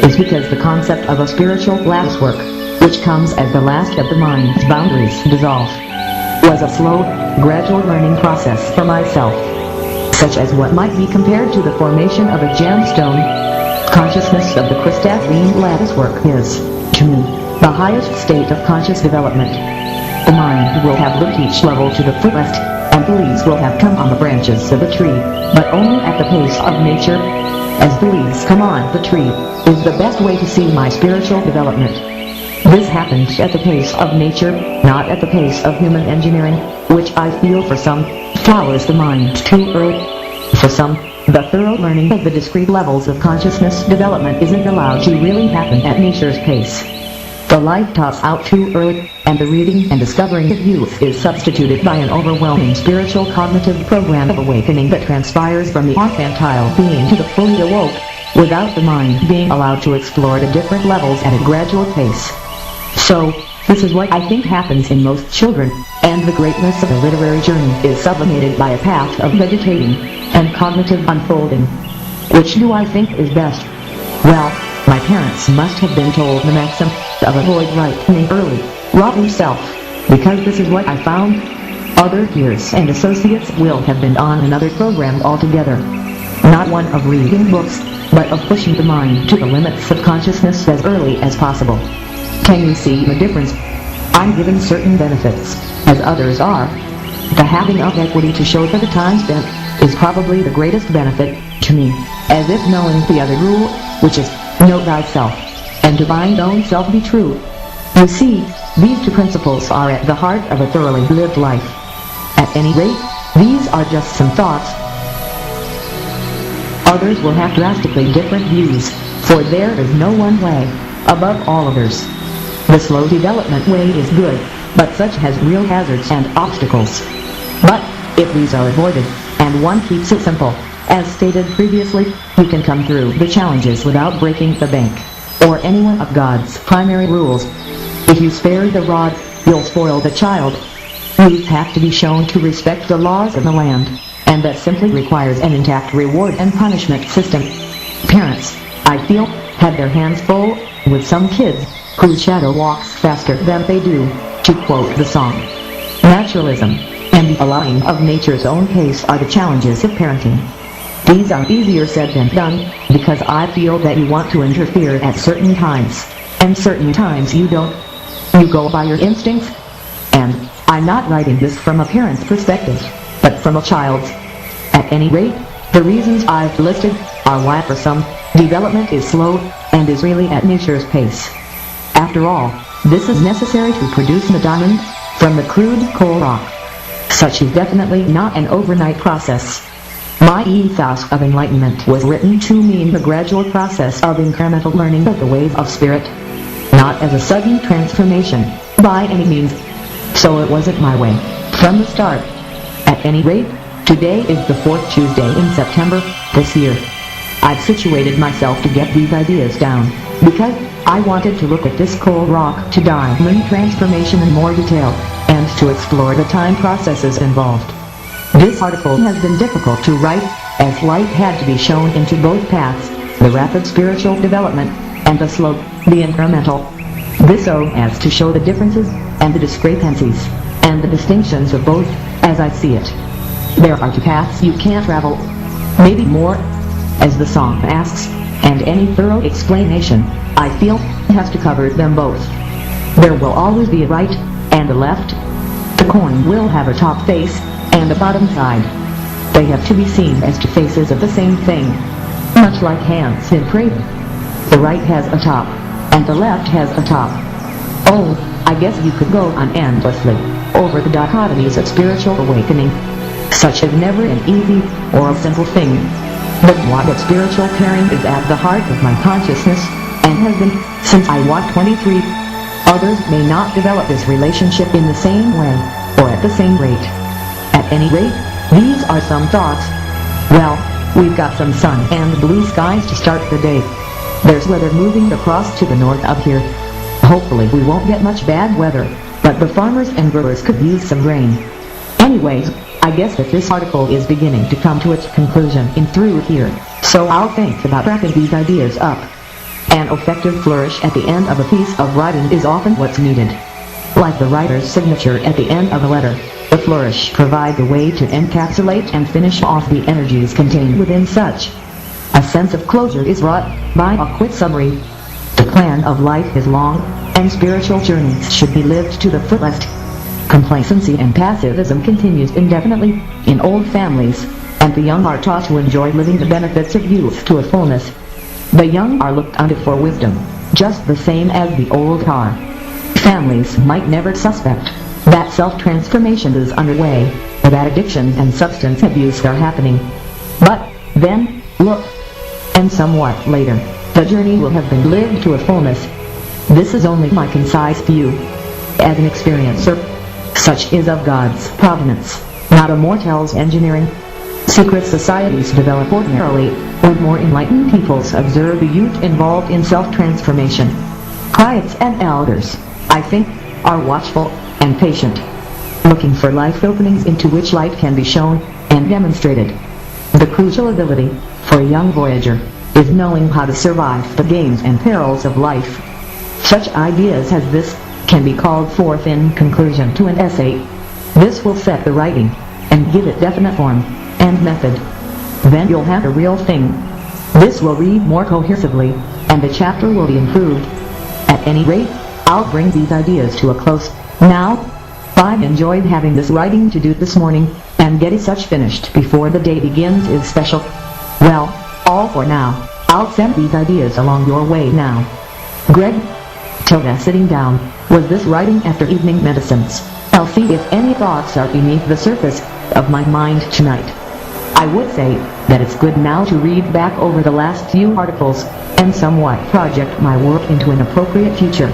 is because the concept of a spiritual glasswork, which comes as the last of the mind's boundaries dissolve, was a slow, gradual learning process for myself, such as what might be compared to the formation of a gemstone. Consciousness of the crystalline latticework is, to me, the highest state of conscious development. The mind will have looked each level to the fullest, and the leaves will have come on the branches of the tree, but only at the pace of nature. As the leaves come on the tree, is the best way to see my spiritual development. This happens at the pace of nature, not at the pace of human engineering, which I feel for some, flowers the mind too early. For some, the thorough learning of the discrete levels of consciousness development isn't allowed to really happen at nature's pace. The life tops out too early, and the reading and discovering of youth is substituted by an overwhelming spiritual cognitive program of awakening that transpires from the infantile being to the fully awoke, without the mind being allowed to explore the different levels at a gradual pace. So, this is what I think happens in most children, and the greatness of the literary journey is sublimated by a path of meditating and cognitive unfolding. Which do I think is best? Well, my parents must have been told the maxim of avoid writing early, rob yourself, because this is what I found. Other peers and associates will have been on another program altogether. Not one of reading books, but of pushing the mind to the limits of consciousness as early as possible. Can you see the difference? I'm given certain benefits, as others are. The having of equity to show for the time spent is probably the greatest benefit to me, as if knowing the other rule, which is, know thyself, and to thine own self be true. You see, these two principles are at the heart of a thoroughly lived life. At any rate, these are just some thoughts. Others will have drastically different views, for there is no one way, above all others. The slow development way is good, but such has real hazards and obstacles. But, if these are avoided, and one keeps it simple, as stated previously, you can come through the challenges without breaking the bank, or any one of God's primary rules. If you spare the rod, you'll spoil the child. Youth have to be shown to respect the laws of the land, and that simply requires an intact reward and punishment system. Parents, I feel, have their hands full with some kids whose shadow walks faster than they do, to quote the song. Naturalism and the allowing of nature's own pace are the challenges of parenting. These are easier said than done, because I feel that you want to interfere at certain times, and certain times you don't. You go by your instincts. And I'm not writing this from a parent's perspective, but from a child's. At any rate, the reasons I've listed are why for some, development is slow, and is really at nature's pace. After all, this is necessary to produce the diamond from the crude coal rock. Such is definitely not an overnight process. My ethos of enlightenment was written to mean the gradual process of incremental learning of the ways of spirit, not as a sudden transformation, by any means. So it wasn't my way, from the start. At any rate, today is the 4th Tuesday in September, this year. I've situated myself to get these ideas down, because I wanted to look at this coal rock to diamond transformation in more detail, and to explore the time processes involved. This article has been difficult to write, as light had to be shown into both paths, the rapid spiritual development, and the slow, the incremental. This so as to show the differences, and the discrepancies, and the distinctions of both, as I see it. There are two paths you can travel, maybe more, as the song asks, and any thorough explanation, I feel, has to cover them both. There will always be a right, and a left. The coin will have a top face, and a bottom side. They have to be seen as two faces of the same thing, much like hands in prayer. The right has a top, and the left has a top. Oh, I guess you could go on endlessly, over the dichotomies of spiritual awakening. Such is never an easy, or a simple thing. But what of spiritual caring is at the heart of my consciousness, and has been, since I was 23. Others may not develop this relationship in the same way, or at the same rate. At any rate, these are some thoughts. Well, we've got some sun and blue skies to start the day. There's weather moving across to the north up here. Hopefully we won't get much bad weather, but the farmers and growers could use some rain. Anyways, I guess that this article is beginning to come to its conclusion in through here, so I'll think about wrapping these ideas up. An effective flourish at the end of a piece of writing is often what's needed. Like the writer's signature at the end of a letter, the flourish provides a way to encapsulate and finish off the energies contained within such. A sense of closure is wrought by a quick summary. The plan of life is long, and spiritual journeys should be lived to the fullest. Complacency and passivism continues indefinitely in old families, and the young are taught to enjoy living the benefits of youth to a fullness. The young are looked unto for wisdom, just the same as the old are. Families might never suspect that self-transformation is underway, or that addiction and substance abuse are happening. But then, look, and somewhat later, the journey will have been lived to a fullness. This is only my concise view. As an experiencer, such is of God's providence, not a mortal's engineering. Secret societies develop ordinarily, when more enlightened peoples observe the youth involved in self-transformation. Priates and elders, I think, are watchful and patient, looking for life openings into which light can be shown and demonstrated. The crucial ability, for a young voyager, is knowing how to survive the games and perils of life. Such ideas as this can be called forth in conclusion to an essay. This will set the writing, and give it definite form and method. Then you'll have a real thing. This will read more cohesively, and the chapter will be improved. At any rate, I'll bring these ideas to a close. Now, I've enjoyed having this writing to do this morning, and getting such finished before the day begins is special. Well, all for now. I'll send these ideas along your way now. Greg. Tilda sitting down. Was this writing after evening medicines? I'll see if any thoughts are beneath the surface of my mind tonight. I would say that it's good now to read back over the last few articles, and somewhat project my work into an appropriate future.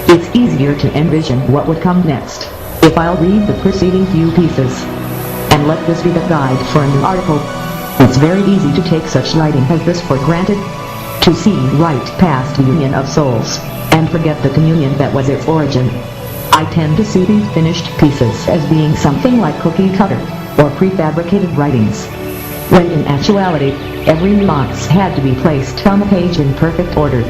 It's easier to envision what would come next, if I'll read the preceding few pieces. And let this be the guide for a new article. It's very easy to take such writing as this for granted, to see right past the union of souls, and forget the communion that was its origin. I tend to see these finished pieces as being something like cookie-cutter, or prefabricated writings, when in actuality, every nuance had to be placed on the page in perfect order.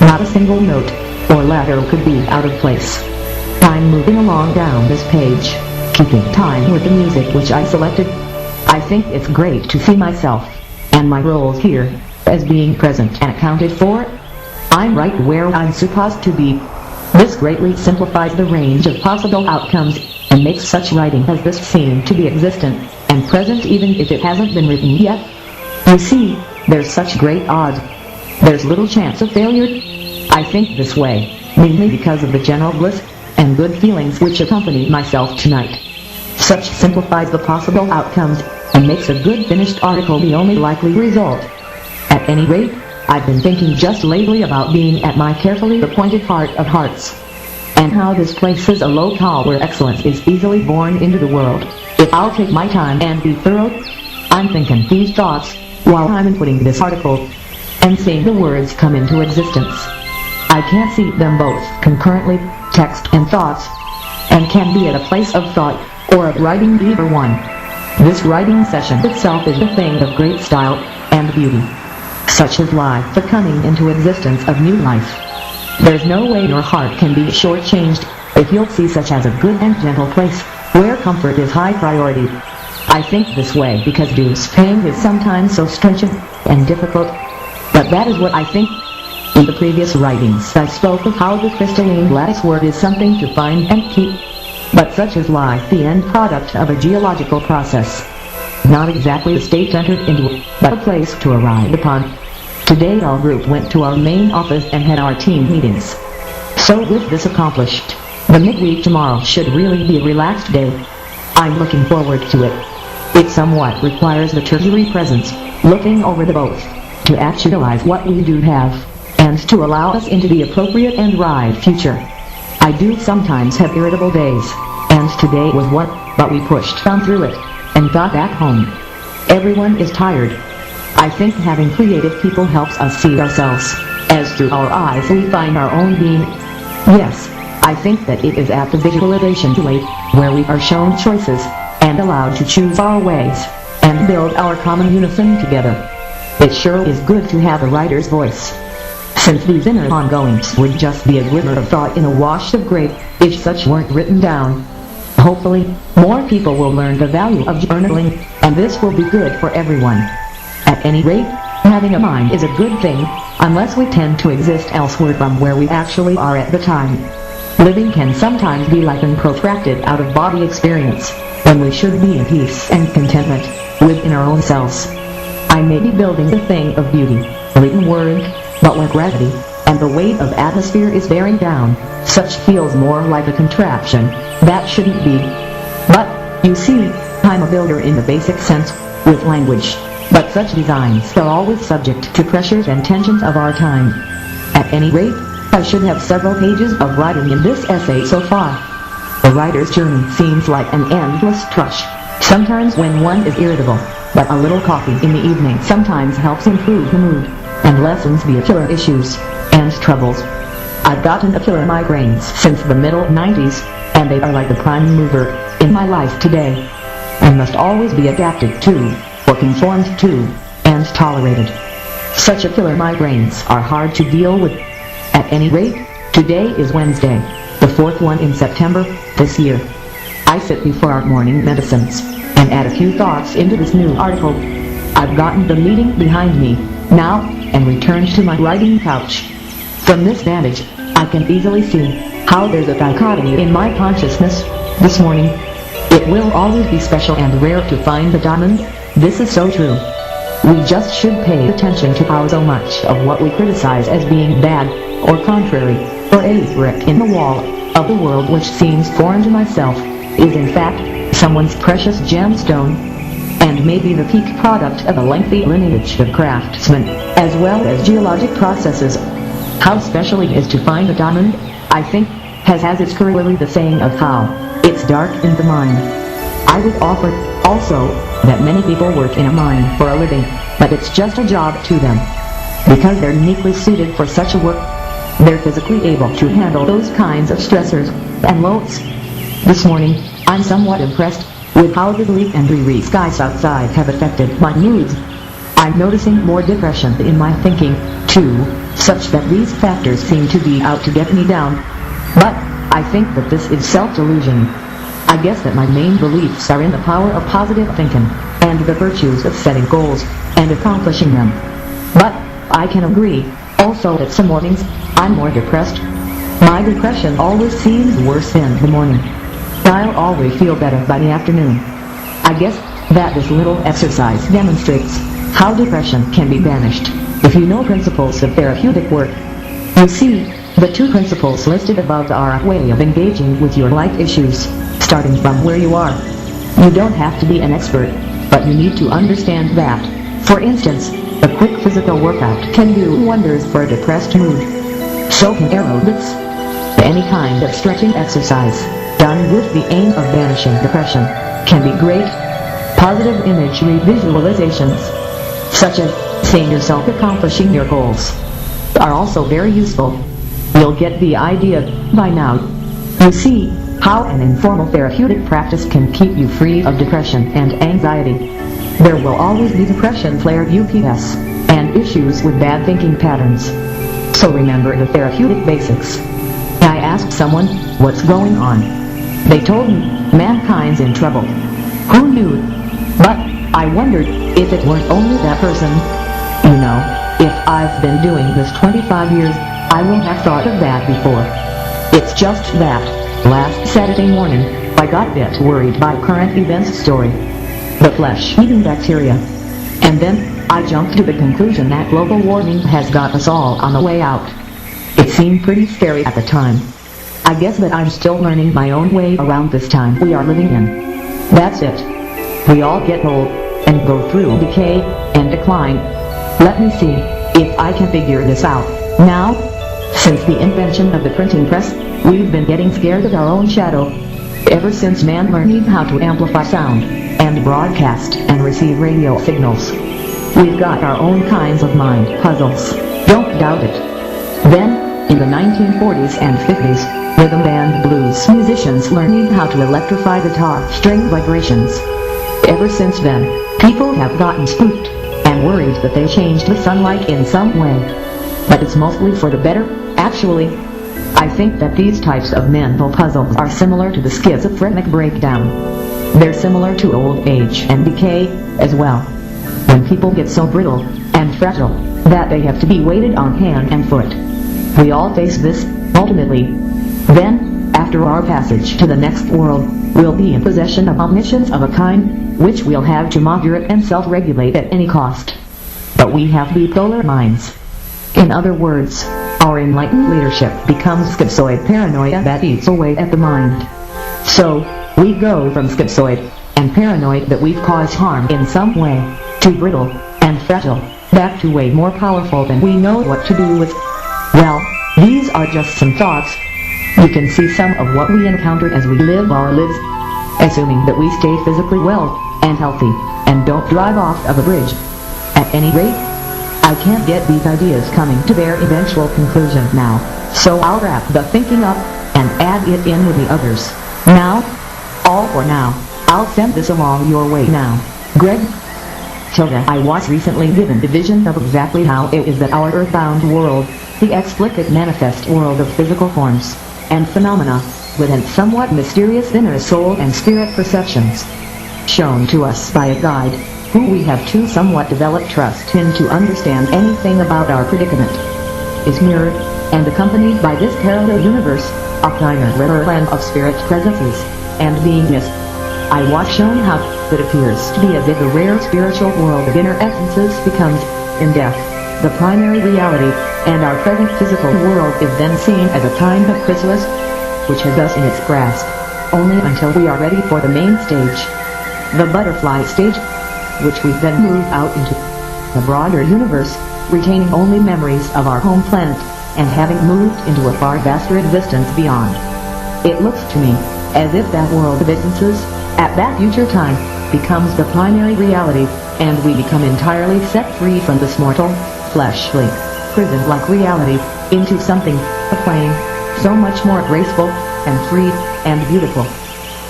Not a single note, or letter could be out of place. I'm moving along down this page, keeping time with the music which I selected. I think it's great to see myself, and my roles here, as being present and accounted for. I'm right where I'm supposed to be. This greatly simplifies the range of possible outcomes, and makes such writing as this seem to be existent, and present even if it hasn't been written yet. You see, there's such great odds. There's little chance of failure. I think this way, mainly because of the general bliss and good feelings which accompany myself tonight. Such simplifies the possible outcomes, and makes a good finished article the only likely result. At any rate, I've been thinking just lately about being at my carefully appointed heart of hearts, and how this place is a locale where excellence is easily born into the world, if I'll take my time and be thorough. I'm thinking these thoughts while I'm inputting this article and seeing the words come into existence. I can't see them both concurrently, text and thoughts, and can be at a place of thought or of writing either one. This writing session itself is a thing of great style and beauty. Such is life, the coming into existence of new life. There's no way your heart can be shortchanged if you'll see such as a good and gentle place, where comfort is high priority. I think this way because dues paying is sometimes so stringent and difficult, but that is what I think. In the previous writings I spoke of how the crystalline lattice word is something to find and keep, but such is life, the end product of a geological process. Not exactly a state entered into, but a place to arrive upon. Today our group went to our main office and had our team meetings. So with this accomplished, the midweek tomorrow should really be a relaxed day. I'm looking forward to it. It somewhat requires the tertiary presence, looking over the both, to actualize what we do have, and to allow us into the appropriate and right future. I do sometimes have irritable days, and today was one, but we pushed on through it, and got back home. Everyone is tired. I think having creative people helps us see ourselves, as through our eyes we find our own being. Yes, I think that it is at the visualization stage, where we are shown choices, and allowed to choose our ways, and build our common unison together. It sure is good to have a writer's voice. Since these inner ongoings would just be a glimmer of thought in a wash of grape, if such weren't written down. Hopefully, more people will learn the value of journaling, and this will be good for everyone. At any rate, having a mind is a good thing, unless we tend to exist elsewhere from where we actually are at the time. Living can sometimes be like an protracted out-of-body experience, when we should be in peace and contentment within our own selves. I may be building the thing of beauty, written word, but when gravity and the weight of atmosphere is bearing down, such feels more like a contraption that shouldn't be. But, you see, I'm a builder in the basic sense, with language, but such designs are always subject to pressures and tensions of our time. At any rate, I should have several pages of writing in this essay so far. The writer's journey seems like an endless trush, sometimes when one is irritable, but a little coffee in the evening sometimes helps improve the mood, and lessens the killer issues and troubles. I've gotten a killer migraines since the middle 90s, and they are like the prime mover in my life today, and must always be adapted to, or conformed to, and tolerated. Such a killer migraines are hard to deal with. At any rate, today is Wednesday, the 4th one in September, this year. I sit before our morning medicines, and add a few thoughts into this new article. I've gotten the meeting behind me, now, and returned to my writing couch. From this vantage, I can easily see how there's a dichotomy in my consciousness. This morning, it will always be special and rare to find the diamond. This is so true. We just should pay attention to how so much of what we criticize as being bad, or contrary, or a brick in the wall of the world which seems foreign to myself, is in fact someone's precious gemstone, and may be the peak product of a lengthy lineage of craftsmen, as well as geologic processes. How special it is to find a diamond, I think, has its corollary the saying of how it's dark in the mine. I would offer, also, that many people work in a mine for a living, but it's just a job to them. Because they're uniquely suited for such a work, they're physically able to handle those kinds of stressors and loads. This morning, I'm somewhat impressed with how the bleak and dreary skies outside have affected my moods. I'm noticing more depression in my thinking, too, such that these factors seem to be out to get me down. But I think that this is self-delusion. I guess that my main beliefs are in the power of positive thinking, and the virtues of setting goals, and accomplishing them. But I can agree, also that some mornings, I'm more depressed. My depression always seems worse in the morning. I'll always feel better by the afternoon. I guess that this little exercise demonstrates how depression can be banished, if you know principles of therapeutic work. You see, the two principles listed above are a way of engaging with your life issues, starting from where you are. You don't have to be an expert, but you need to understand that, for instance, a quick physical workout can do wonders for a depressed mood. So can aerobics. Any kind of stretching exercise, done with the aim of banishing depression, can be great. Positive imagery visualizations. such as seeing yourself accomplishing your goals, are also very useful. You'll get the idea by now. You see how an informal therapeutic practice can keep you free of depression and anxiety. There will always be depression, flared UPS, and issues with bad thinking patterns. So remember the therapeutic basics. I asked someone, what's going on? They told me, mankind's in trouble. Who knew? But I wondered if it weren't only that person. You know, if I've been doing this 25 years, I wouldn't have thought of that before. It's just that, last Saturday morning, I got a bit worried by current events story. The flesh-eating bacteria. And then, I jumped to the conclusion that global warming has got us all on the way out. It seemed pretty scary at the time. I guess that I'm still learning my own way around this time we are living in. That's it. We all get old, and go through decay, and decline. Let me see if I can figure this out. Now, since the invention of the printing press, we've been getting scared of our own shadow. Ever since man learned how to amplify sound, and broadcast and receive radio signals. We've got our own kinds of mind puzzles. Don't doubt it. Then, in the 1940s and 50s, rhythm and blues musicians learned how to electrify guitar string vibrations. Ever since then, people have gotten spooked, and worried that they changed the sunlight in some way. But it's mostly for the better, actually. I think that these types of mental puzzles are similar to the schizophrenic breakdown. They're similar to old age and decay, as well. When people get so brittle and fragile that they have to be weighted on hand and foot. We all face this, ultimately. Then, after our passage to the next world, we'll be in possession of omniscience of a kind, which we'll have to moderate and self-regulate at any cost. But we have bipolar minds. In other words, our enlightened leadership becomes schizoid paranoia that eats away at the mind. So, we go from schizoid and paranoid that we've caused harm in some way, to brittle and fragile, back to way more powerful than we know what to do with. Well, these are just some thoughts. You can see some of what we encounter as we live our lives, assuming that we stay physically well and healthy, and don't drive off of a bridge. At any rate, I can't get these ideas coming to their eventual conclusion now, so I'll wrap the thinking up and add it in with the others. Now, all for now, I'll send this along your way now. Greg? Tilda, I was recently given a vision of exactly how it is that our earthbound world, the explicit manifest world of physical forms and phenomena, with a somewhat mysterious inner soul and spirit perceptions, shown to us by a guide, who we have to somewhat develop trust in to understand anything about our predicament, is mirrored and accompanied by this parallel universe, a finer land of spirit presences and beingness. I was shown how it appears to be as if the rare spiritual world of inner essences becomes, in death, the primary reality, and our present physical world is then seen as a kind of chrysalis, which has us in its grasp, only until we are ready for the main stage, the butterfly stage, which we then move out into the broader universe, retaining only memories of our home planet, and having moved into a far vaster existence beyond. It looks to me as if that world of essences, at that future time, becomes the primary reality, and we become entirely set free from this mortal, fleshly, prison-like reality, into something, a plane, so much more graceful, and free, and beautiful,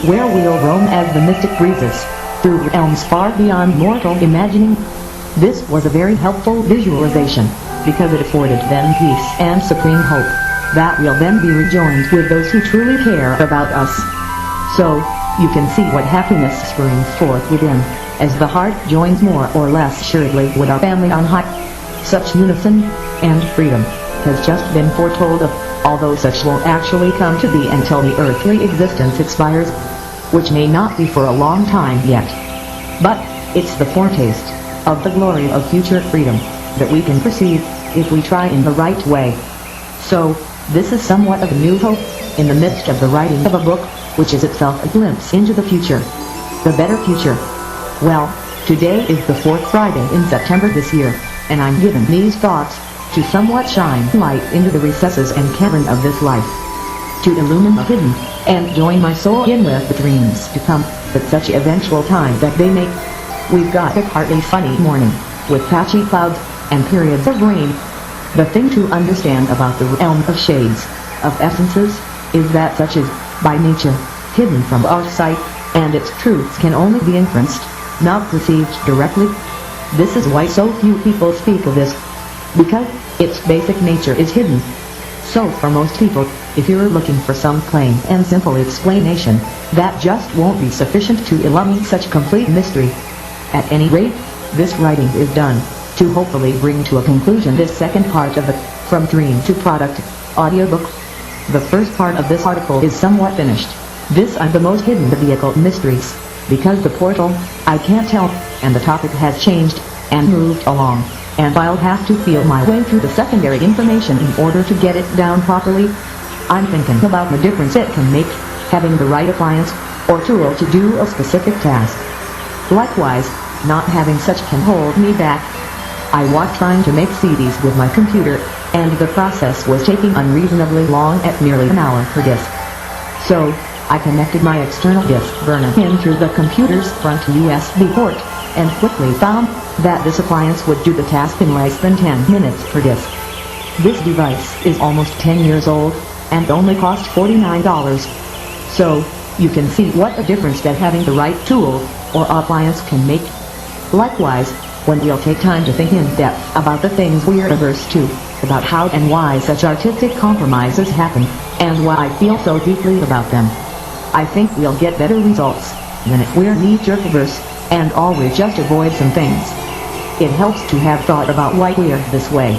where we'll roam as the mystic breezes, through realms far beyond mortal imagining. This was a very helpful visualization, because it afforded then peace and supreme hope, that we'll then be rejoined with those who truly care about us. So, you can see what happiness springs forth within, as the heart joins more or less assuredly with our family on high. Such unison and freedom has just been foretold of, although such won't actually come to be until the earthly existence expires, which may not be for a long time yet. But it's the foretaste of the glory of future freedom that we can perceive if we try in the right way. So, this is somewhat of a new hope in the midst of the writing of a book, which is itself a glimpse into the future. The better future. Well, today is the 4th Friday in September this year, and I'm given these thoughts to somewhat shine light into the recesses and cavern of this life, to illumine the hidden, and join my soul in with the dreams to come, at such eventual time that they make. We've got a partly funny morning, with patchy clouds and periods of rain. The thing to understand about the realm of shades, of essences, is that such is, by nature, hidden from our sight, and its truths can only be inferenced, not perceived directly. This is why so few people speak of this, because its basic nature is hidden. So for most people, if you're looking for some plain and simple explanation, that just won't be sufficient to illuminate such complete mystery. At any rate, this writing is done to hopefully bring to a conclusion this second part of the From Dream to Product audiobook. The first part of this article is somewhat finished. This I'm the most hidden the vehicle mysteries, because the portal, I can't tell, and the topic has changed, and moved along, and I'll have to feel my way through the secondary information in order to get it down properly. I'm thinking about the difference it can make, having the right appliance, or tool to do a specific task. Likewise, not having such can hold me back. I was trying to make CDs with my computer, and the process was taking unreasonably long at nearly an hour per disk. So, I connected my external disk burner in through the computer's front USB port, and quickly found that this appliance would do the task in less than 10 minutes per disk. This device is almost 10 years old, and only cost $49. So, you can see what a difference that having the right tool, or appliance can make. Likewise, when we'll take time to think in depth about the things we're averse to, about how and why such artistic compromises happen, and why I feel so deeply about them, I think we'll get better results than if we're knee-jerk averse, and always just avoid some things. It helps to have thought about why we're this way.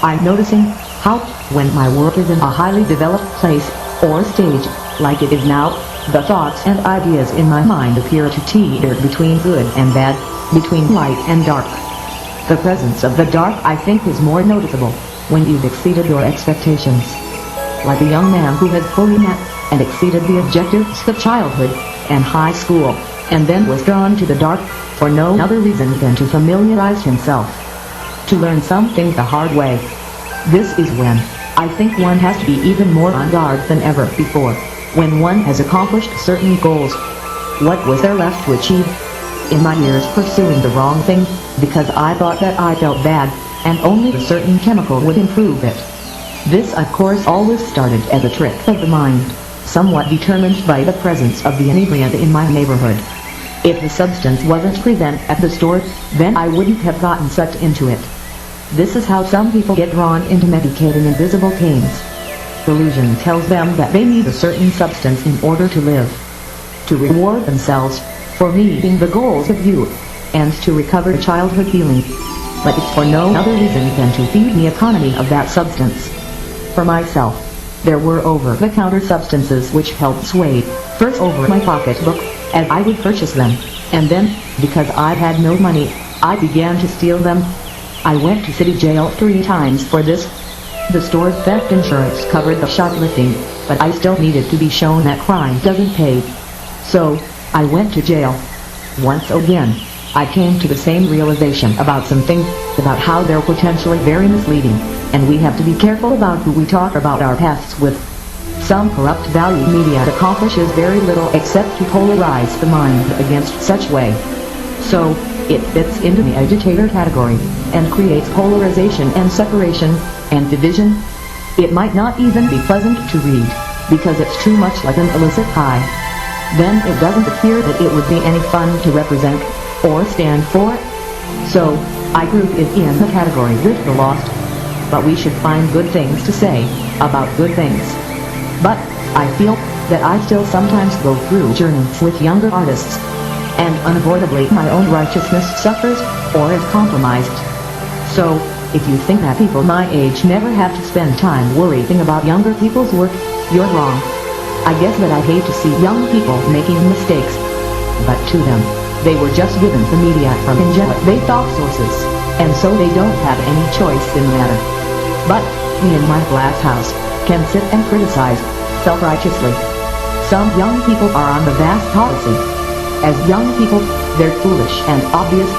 I'm noticing how, when my work is in a highly developed place, or stage, like it is now, the thoughts and ideas in my mind appear to teeter between good and bad, between light and dark. The presence of the dark, I think, is more noticeable when you've exceeded your expectations. Like a young man who has fully met and exceeded the objectives of childhood and high school, and then was drawn to the dark for no other reason than to familiarize himself, to learn something the hard way. This is when I think one has to be even more on guard than ever before, when one has accomplished certain goals. What was there left to achieve? In my years pursuing the wrong thing, because I thought that I felt bad, and only a certain chemical would improve it. This of course always started as a trick of the mind, somewhat determined by the presence of the inebriant in my neighborhood. If the substance wasn't present at the store, then I wouldn't have gotten sucked into it. This is how some people get drawn into medicating invisible pains. Delusion tells them that they need a certain substance in order to live, to reward themselves for meeting the goals of youth, and to recover childhood feeling. But it's for no other reason than to feed the economy of that substance. For myself, there were over-the-counter substances which helped sway, first over my pocketbook, as I would purchase them, and then, because I had no money, I began to steal them. I went to city jail 3 times for this. The store's theft insurance covered the shoplifting, but I still needed to be shown that crime doesn't pay. So, I went to jail. Once again, I came to the same realization about some things, about how they're potentially very misleading, and we have to be careful about who we talk about our pasts with. Some corrupt value media accomplishes very little except to polarize the mind against such way. So, it fits into the agitator category, and creates polarization and separation, and division. It might not even be pleasant to read, because it's too much like an illicit high. Then it doesn't appear that it would be any fun to represent, or stand for it. So, I group it in the category with the lost. But we should find good things to say about good things. But, I feel that I still sometimes go through journeys with younger artists, and unavoidably my own righteousness suffers, or is compromised. So, if you think that people my age never have to spend time worrying about younger people's work, you're wrong. I guess that I hate to see young people making mistakes. But to them, they were just given the media from angelic they thought sources, and so they don't have any choice in the matter. But, me in my glass house, can sit and criticize, self-righteously. Some young people are on the vast policy. As young people, they're foolish and obvious.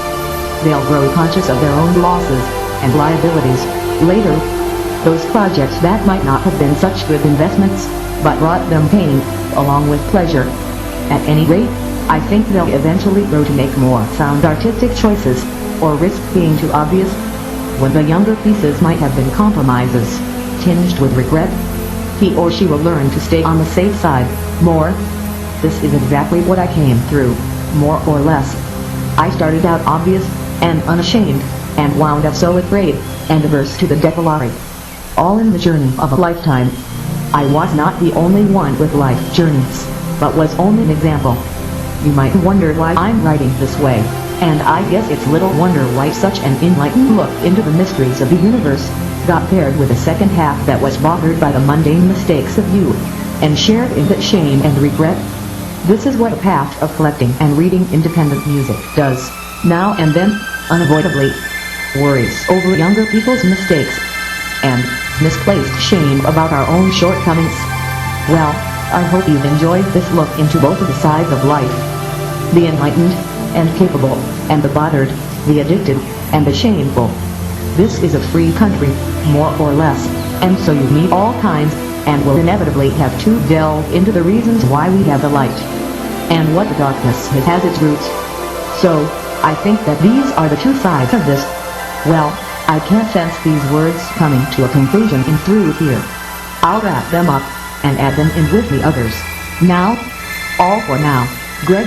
They'll grow conscious of their own losses and liabilities later. Those projects that might not have been such good investments, but brought them pain, along with pleasure. At any rate, I think they'll eventually grow to make more sound artistic choices, or risk being too obvious, when the younger pieces might have been compromises, tinged with regret. He or she will learn to stay on the safe side, more. This is exactly what I came through, more or less. I started out obvious, and unashamed, and wound up so afraid, and averse to the decolleté. All in the journey of a lifetime. I was not the only one with life journeys, but was only an example. You might wonder why I'm writing this way, and I guess it's little wonder why such an enlightened look into the mysteries of the universe got paired with a second half that was bothered by the mundane mistakes of youth, and shared in that shame and regret. This is what a path of collecting and reading independent music does, now and then, unavoidably. Worries over younger people's mistakes, and misplaced shame about our own shortcomings. Well, I hope you've enjoyed this look into both of the sides of life. The enlightened, and capable, and the bothered, the addicted, and the shameful. This is a free country, more or less, and so you meet all kinds, and will inevitably have to delve into the reasons why we have the light, and what the darkness has its roots. So, I think that these are the two sides of this. Well, I can't sense these words coming to a conclusion in through here. I'll wrap them up, and add them in with the others. Now, all for now, Greg.